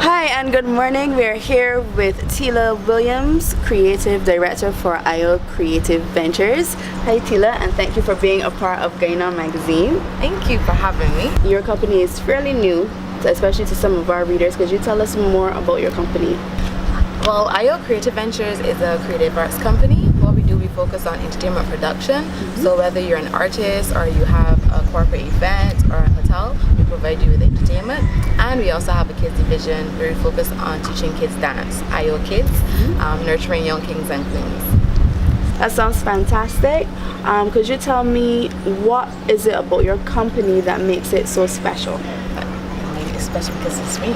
Hi and good morning. We're here with Teila Willaims, Creative Director for IO Creative Ventures. Hi Teila, and thank you for being a part of Gine On magazine. Thank you for having me. Your company is fairly new, especially to some of our readers. Could you tell us more about your company? Well, IO Creative Ventures is a creative arts company. What we do, we focus on entertainment production. So whether you're an artist or you have a corporate event or a hotel, we provide you with entertainment. And we also have a kids division where we focus on teaching kids dance, IO Kids, nurturing young kings and queens. That sounds fantastic. Could you tell me what is it about your company that makes it so special? It's special because it's me.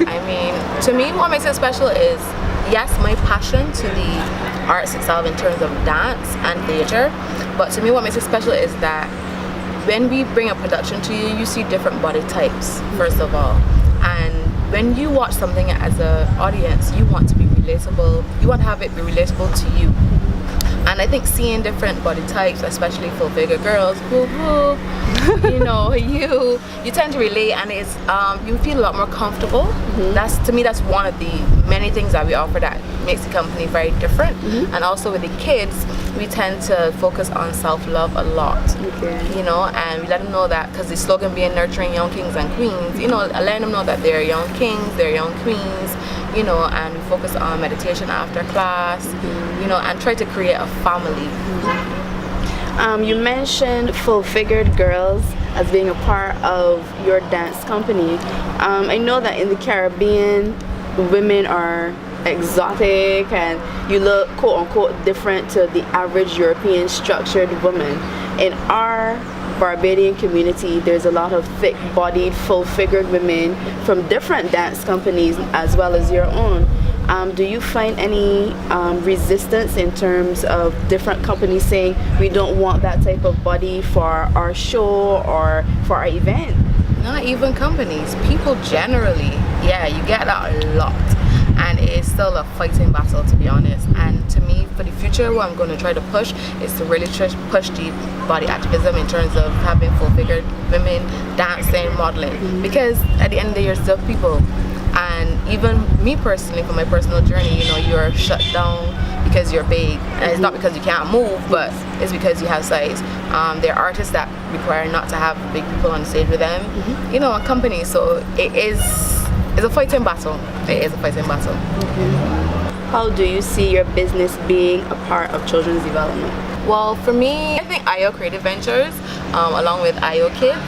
I mean, to me, what makes it special is, yes, my passion to the arts itself in terms of dance and theater. But to me, what makes it special is that when we bring a production to you, you see different body types, first of all. And when you watch something as an audience, you want to be relatable. You want to have it be relatable to you. And I think seeing different body types, especially full figure girls, you know, you tend to relate, and it's you feel a lot more comfortable. That's, to me, that's one of the many things that we offer that makes the company very different. And also with the kids, we tend to focus on self-love a lot. You know, and we let them know that, because the slogan being nurturing young kings and queens, you know, letting them know that they're young kings, they're young queens, you know, and we focus on meditation after class, you know, and try to create a family. You mentioned full-figured girls as being a part of your dance company. I know that in the Caribbean, women are exotic and you look quote-unquote different to the average European structured woman. In our Barbadian community, there's a lot of thick-bodied, full-figured women from different dance companies as well as your own. Do you find any resistance in terms of different companies saying we don't want that type of body for our show or for our event? Not even companies, people generally. Yeah, you get that a lot. And it's still a fighting battle, to be honest. And to me, for the future, what I'm going to try to push is to really push the body activism in terms of having full-figured women dancing, modeling. Because at the end of the day, you're still people. And even me personally, for my personal journey, you know, you're shut down because you're big. And it's not because you can't move, but it's because you have size. There are artists that require not to have big people on stage with them, you know, a company. So it's a fighting battle. It is a fighting battle. How do you see your business being a part of children's development? Well, for me, I think IO Creative Ventures, along with IO Kids,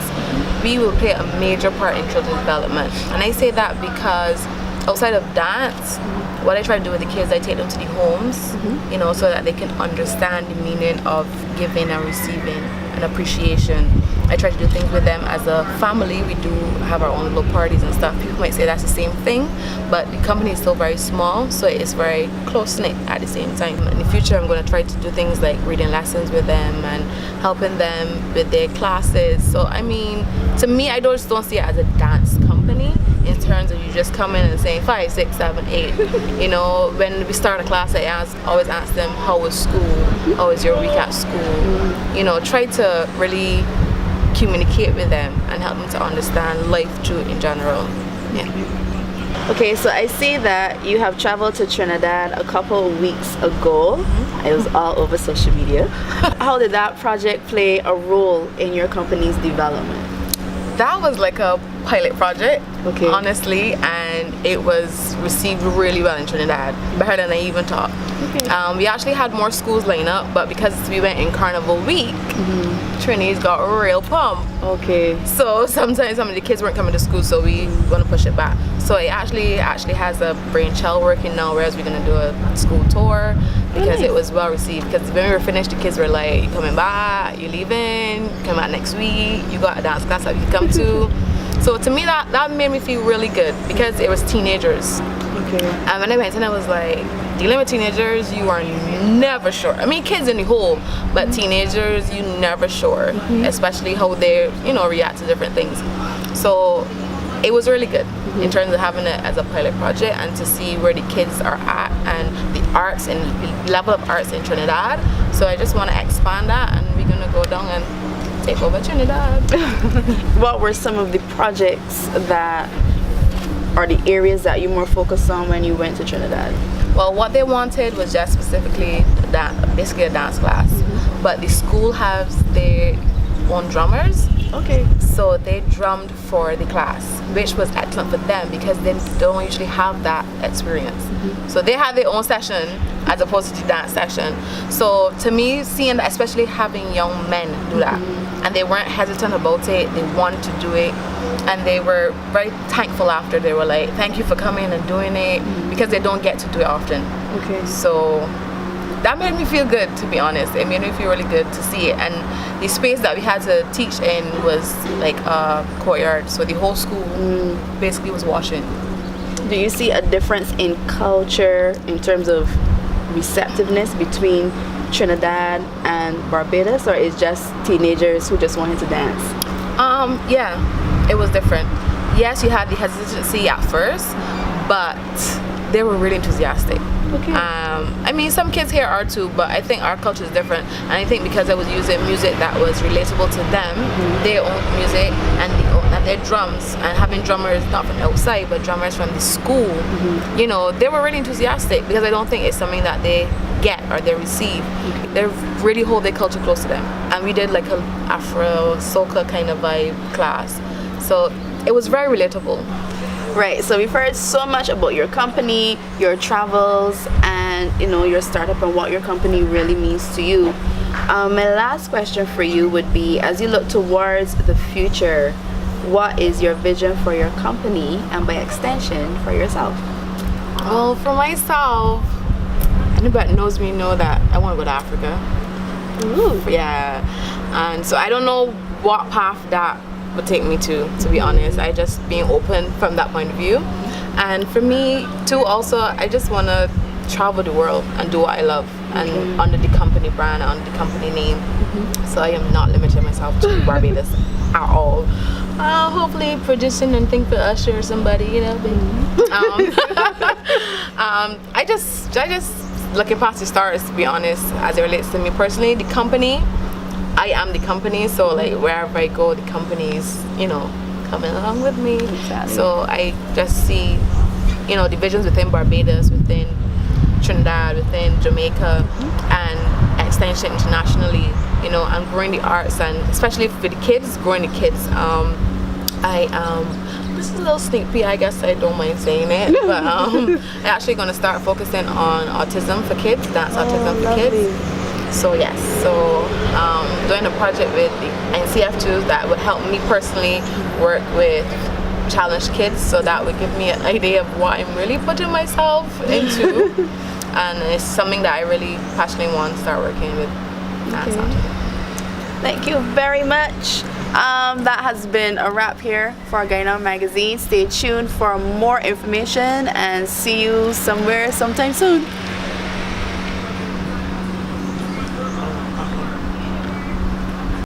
we will play a major part in children's development. And I say that because outside of dance, what I try to do with the kids, I take them to the homes, you know, so that they can understand the meaning of giving and receiving and appreciation. I try to do things with them as a family. We do have our own little parties and stuff. People might say that's the same thing, but the company is still very small, so it's very close-knit at the same time. In the future, I'm going to try to do things like reading lessons with them and helping them with their classes. So, I mean, to me, I just don't see it as a dance company in terms of you just come in and saying 5, 6, 7, 8. You know, when we start a class, I always ask them, how was school? How was your week at school? You know, try to really communicate with them and help them to understand life too in general. Okay, so I see that you have traveled to Trinidad a couple of weeks ago. It was all over social media. How did that project play a role in your company's development? That was like a pilot project, honestly, and it was received really well in Trinidad, better than I even thought. We actually had more schools line up, but because we went in Carnival week, Trinity's got a real pump. So sometimes some of the kids weren't coming to school, so we want to push it back. So it actually has a brainchild working now, whereas we're going to do a school tour, because it was well received. Because when we were finished, the kids were like, you coming back, you leaving, come back next week, you got a dance class that you can come to. So to me, that made me feel really good, because it was teenagers. And when I went in, I was like, dealing with teenagers, you are never sure. I mean, kids in the whole, but teenagers, you never sure, especially how they, you know, react to different things. So it was really good in terms of having it as a pilot project and to see where the kids are at and the arts and the level of arts in Trinidad. So I just want to expand that, and we're going to go down and take over Trinidad. What were some of the projects that or the areas that you more focused on when you went to Trinidad? Well, what they wanted was just specifically basically a dance class. But the school has their own drummers. Okay. So they drummed for the class, which was excellent for them because they don't usually have that experience. So they had their own session as opposed to the dance session. So to me, seeing that, especially having young men do that, and they weren't hesitant about it, they wanted to do it, and they were very thankful after. They were like, thank you for coming and doing it, because they don't get to do it often. Okay. So that made me feel good, to be honest. It made me feel really good to see it. And the space that we had to teach in was like a courtyard, so the whole school basically was washing. Do you see a difference in culture in terms of receptiveness between Trinidad and Barbados, or is just teenagers who just wanted to dance? Yeah, it was different. Yes, you had the hesitancy at first, but they were really enthusiastic. Okay. I mean, some kids here are too, but I think our culture is different. And I think because I was using music that was relatable to them, their own music and their drums, and having drummers not from outside, but drummers from the school, you know, they were really enthusiastic, because I don't think it's something that they get or they receive. They really hold their culture close to them. And we did like a Afro soca kind of vibe class. So it was very relatable. Right, so we've heard so much about your company, your travels, and you know, your startup and what your company really means to you. My last question for you would be, as you look towards the future, what is your vision for your company and by extension for yourself? Well, for myself, anybody that knows me know that I want to go to Africa. Ooh. Yeah, and so I don't know what path that would take me to be honest. I just being open from that point of view. And for me too, also, I just want to travel the world and do what I love, and under the company brand, under the company name. So I am not limiting myself to Barbados at all. Hopefully producing and think for Usher or somebody, you know. I just looking past the stars, to be honest, as it relates to me personally. The company, I am the company, so like wherever I go, the company's, you know, coming along with me. Exactly. So I just see, you know, divisions within Barbados, within Trinidad, within Jamaica, and extension internationally, you know, and growing the arts, and especially for the kids, growing the kids. This is a little sneak peek, I guess I don't mind saying it, but I'm actually going to start focusing on autism for kids, dance autism for kids. So yes, so doing a project with the NCF2 that would help me personally work with challenged kids, so that would give me an idea of what I'm really putting myself into. And it's something that I really passionately want to start working with. Thank you very much. That has been a wrap here for Gine On magazine. Stay tuned for more information and see you somewhere sometime soon.